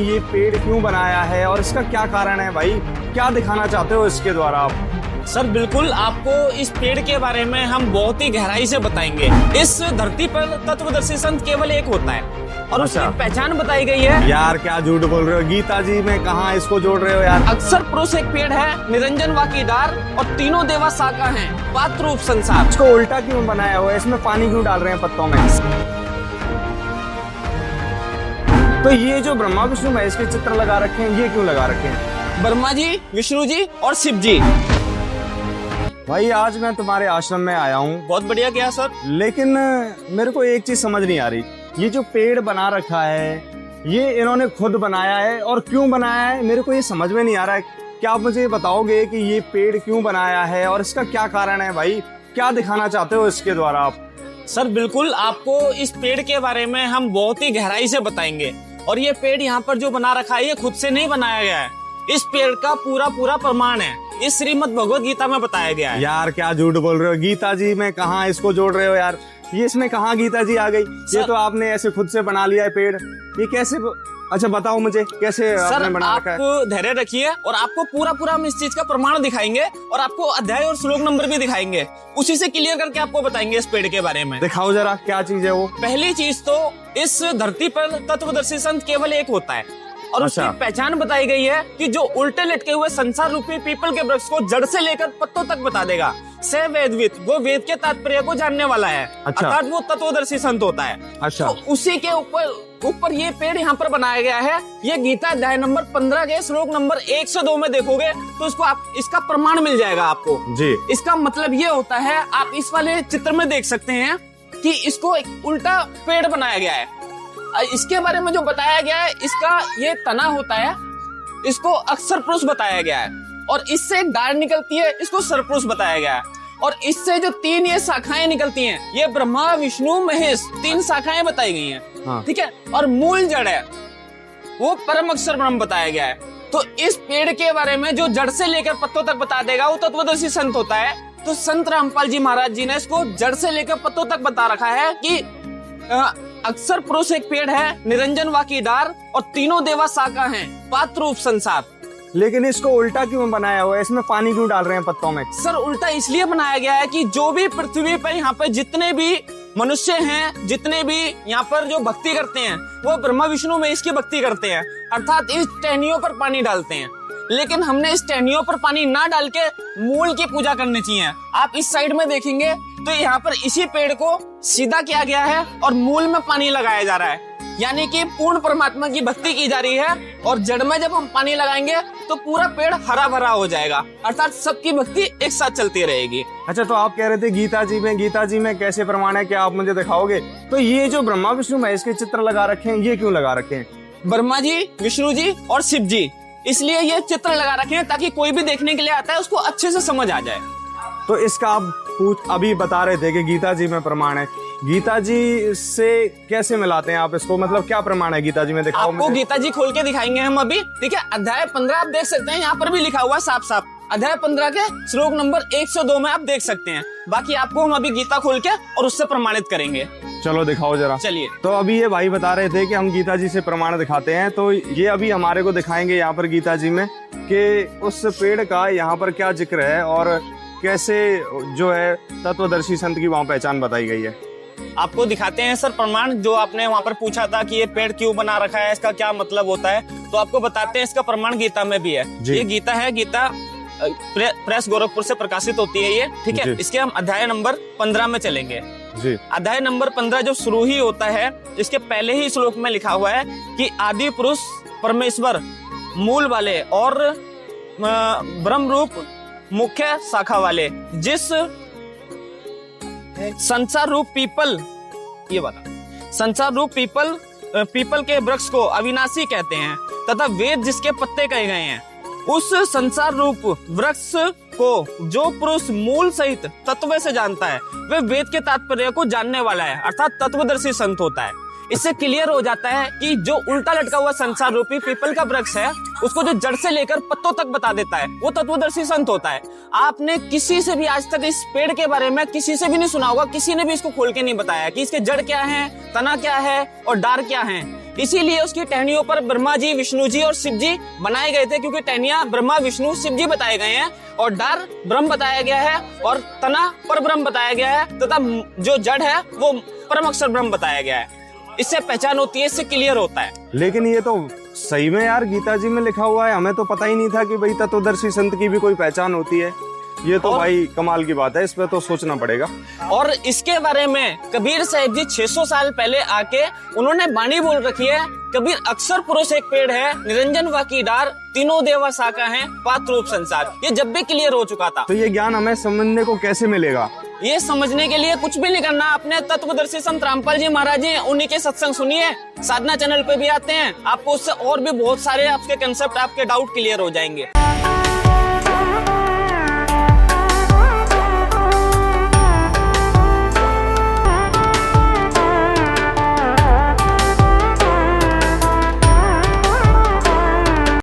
ये पेड़ क्यों बनाया है और इसका क्या कारण है भाई? क्या दिखाना चाहते हो इसके द्वारा आप? सर बिल्कुल, आपको इस पेड़ के बारे में हम बहुत ही गहराई से बताएंगे। इस धरती पर तत्वदर्शी संत केवल एक होता है और उसकी पहचान बताई गई है। यार क्या झूठ बोल रहे हो, गीता जी में कहाँ इसको जोड़ रहे हो यार? अक्षर पुरुष एक पेड़ है, निरंजन वाकीदार और तीनों देवा शाखा हैं, पात्र रूप संसार। इसको उल्टा क्यों बनाया हुआ है? इसमें पानी क्यों डाल रहे हैं पत्तों में? तो ये जो ब्रह्मा विष्णु महेश के चित्र लगा रखे हैं, ये क्यों लगा रखे हैं? ब्रह्मा जी, विष्णु जी और शिव जी। भाई आज मैं तुम्हारे आश्रम में आया हूँ। बहुत बढ़िया किया सर। लेकिन मेरे को एक चीज समझ नहीं आ रही, ये जो पेड़ बना रखा है ये इन्होंने खुद बनाया है और क्यों बनाया है मेरे को ये समझ में नहीं आ रहा है। क्या आप मुझे बताओगे कि ये पेड़ क्यों बनाया है और इसका क्या कारण है भाई? क्या दिखाना चाहते हो इसके द्वारा आप? सर बिल्कुल, आपको इस पेड़ के बारे में हम बहुत ही गहराई से बताएंगे। और ये पेड़ यहाँ पर जो बना रखा है ये खुद से नहीं बनाया गया है, इस पेड़ का पूरा प्रमाण है, इस श्रीमद् भगवद गीता में बताया गया है। यार क्या झूठ बोल रहे हो, गीता जी में कहाँ इसको जोड़ रहे हो यार? ये इसमें कहाँ गीता जी आ गई? ये तो आपने ऐसे खुद से बना लिया है पेड़, ये कैसे? अच्छा बताओ मुझे कैसे आपने बना रखा है? आप धैर्य रखिए और आपको पूरा हम इस चीज का प्रमाण दिखाएंगे और आपको अध्याय और श्लोक नंबर भी दिखाएंगे, उसी से क्लियर करके आपको बताएंगे इस पेड़ के बारे में। दिखाओ जरा क्या चीज है वो। पहली चीज तो इस धरती पर तत्वदर्शी संत केवल एक होता है और उसकी पहचान बताई गई है कि जो उल्टे लटके हुए संसार रूपी पीपल के वृक्ष को जड़ से लेकर पत्तों तक बता देगा। से वेदविद, वो वेद के तात्पर्य को जानने वाला है, अर्थात वो तत्वदर्शी संत होता है। अच्छा। तो उसी के ऊपर ये पेड़ यहाँ पर बनाया गया है। ये गीता अध्याय नंबर 15 के श्लोक नंबर 1 से 2 में देखोगे तो इसका प्रमाण मिल जाएगा आपको जी। इसका मतलब ये होता है, आप इस वाले चित्र में देख सकते हैं कि इसको एक उल्टा पेड़ बनाया गया है। इसके बारे में जो बताया गया है, इसका ये तना होता है, इसको अक्षर पुरुष बताया गया है और इससे एक डाल निकलती है, इसको सरपुरुष बताया गया है। और इससे जो 3 ये शाखाएं निकलती हैं, ये ब्रह्मा विष्णु महेश 3 शाखाएं बताई गई हैं। ठीक है। और मूल जड़ है वो परम अक्षर ब्रह्म बताया गया है। तो इस पेड़ के बारे में जो जड़ से लेकर पत्तों तक बता देगा वो तत्वदर्शी संत होता है। तो संत रामपाल जी महाराज जी ने इसको जड़ से लेकर पत्तों तक बता रखा है कि अक्षर पुरुष एक पेड़ है, निरंजन वाकीदार और तीनों देवा शाखा हैं, पात्र रूप संसार। लेकिन इसको उल्टा क्यों बनाया हुआ है? इसमें पानी क्यों डाल रहे हैं पत्तों में? सर उल्टा इसलिए बनाया गया है कि जो भी पृथ्वी पर यहाँ पर जितने भी मनुष्य हैं, जितने भी यहाँ पर जो भक्ति करते हैं, वो ब्रह्मा विष्णु में इसकी भक्ति करते हैं, अर्थात इस टहनियों पर पानी डालते हैं। लेकिन हमने इस टहनियों पर पानी ना डाल के मूल की पूजा करनी चाहिए। आप इस साइड में देखेंगे तो यहाँ पर इसी पेड़ को सीधा किया गया है और मूल में पानी लगाया जा रहा है, यानी कि पूर्ण परमात्मा की भक्ति की जा रही है। और जड़ में जब हम पानी लगाएंगे तो पूरा पेड़ हरा भरा हो जाएगा, अर्थात सबकी भक्ति एक साथ चलती रहेगी। अच्छा, तो आप कह रहे थे गीता जी में कैसे प्रमाण है, क्या आप मुझे दिखाओगे? तो ये जो ब्रह्मा विष्णु महेश के चित्र लगा रखे हैं, ये क्यों लगा रखे हैं? ब्रह्मा जी, विष्णु जी और शिव जी, इसलिए ये चित्र लगा रखे हैं ताकि कोई भी देखने के लिए आता है उसको अच्छे से समझ आ जाए। तो इसका आप अभी बता रहे थे कि गीता जी में प्रमाण है, गीता जी से कैसे मिलाते हैं आप इसको? मतलब क्या प्रमाण है गीता जी में? दिखाओ आपको गीता जी खोल के दिखाएंगे हम अभी। ठीक है। अध्याय 15 आप देख सकते हैं, यहाँ पर भी लिखा हुआ है साफ साफ। अध्याय 15 के श्लोक नंबर 1 से 2 में आप देख सकते हैं। बाकी आपको हम अभी गीता खोल के और उससे प्रमाणित करेंगे। चलो दिखाओ जरा। चलिए। तो अभी ये भाई बता रहे थे कि हम गीता जी से प्रमाण दिखाते हैं, तो ये अभी हमारे को दिखाएंगे यहाँ पर गीता जी में कि उस पेड़ का यहाँ पर क्या जिक्र है और कैसे जो है तत्वदर्शी संत की वहाँ पहचान बताई गई है। आपको दिखाते हैं सर प्रमाण, जो आपने वहाँ पर पूछा था कि ये पेड़ क्यों बना रखा है, इसका क्या मतलब होता है, तो आपको बताते हैं इसका प्रमाण गीता में भी है। ये गीता है, गीता प्रेस गोरखपुर से प्रकाशित होती है ये। ठीक है। इसके हम अध्याय नंबर 15 में चलेंगे जी। अध्याय नंबर 15 जो शुरू ही होता है, इसके पहले ही श्लोक में लिखा हुआ है कि आदि पुरुष परमेश्वर मूल वाले और ब्रह्म रूप मुख्य शाखा वाले, जिस संसार रूप पीपल, ये वाला संसार रूप पीपल के वृक्ष को अविनाशी कहते हैं तथा वेद जिसके पत्ते कहे गए हैं, उस संसार रूप वृक्ष को जो पुरुष मूल सहित तत्व से जानता है वह वेद के तात्पर्य को जानने वाला है, अर्थात तत्वदर्शी संत होता है। इससे क्लियर हो जाता है कि जो उल्टा लटका हुआ संसार रूपी पीपल का वृक्ष है, उसको जो जड़ से लेकर पत्तों तक बता देता है, वो तत्वदर्शी संत होता है। आपने किसी से भी आज तक इस पेड़ के बारे में किसी से भी नहीं सुना होगा, किसी ने भी इसको खोल के नहीं बताया कि इसके जड़ क्या है, तना क्या है और डार क्या है। इसीलिए उसकी टहनियों पर ब्रह्मा जी, विष्णु जी और शिव जी बनाए गए थे, क्योंकि टहनियां ब्रह्मा, विष्णु, शिव जी बताए गए हैं और डार ब्रह्म बताया गया है और तना पर ब्रह्म बताया गया है तथा जो जड़ है वो परम अक्षर ब्रह्म बताया गया है। इससे पहचान होती है, इससे क्लियर होता है। लेकिन ये तो सही में यार गीता जी में लिखा हुआ है, हमें तो पता ही नहीं था कि भाई तत्वदर्शी संत की भी कोई पहचान होती है। ये तो भाई कमाल की बात है, इस पे तो सोचना पड़ेगा। और इसके बारे में कबीर साहिब जी 600 साल पहले आके उन्होंने बाणी बोल रखी है, कबीर अक्षर पुरुष एक पेड़ है, निरंजन वा की डार, तीनों देवा शाखा है, पात्र रूप संसार। ये जब भी क्लियर हो चुका था। तो ये ज्ञान हमें समझने को कैसे मिलेगा? ये समझने के लिए कुछ भी नहीं करना, अपने तत्वदर्शी संत रामपाल जी महाराज जी उन्हीं के सत्संग सुनिए, साधना चैनल पे भी आते हैं, आपको उससे और भी बहुत सारे आपके कंसेप्ट, आपके डाउट क्लियर हो जाएंगे।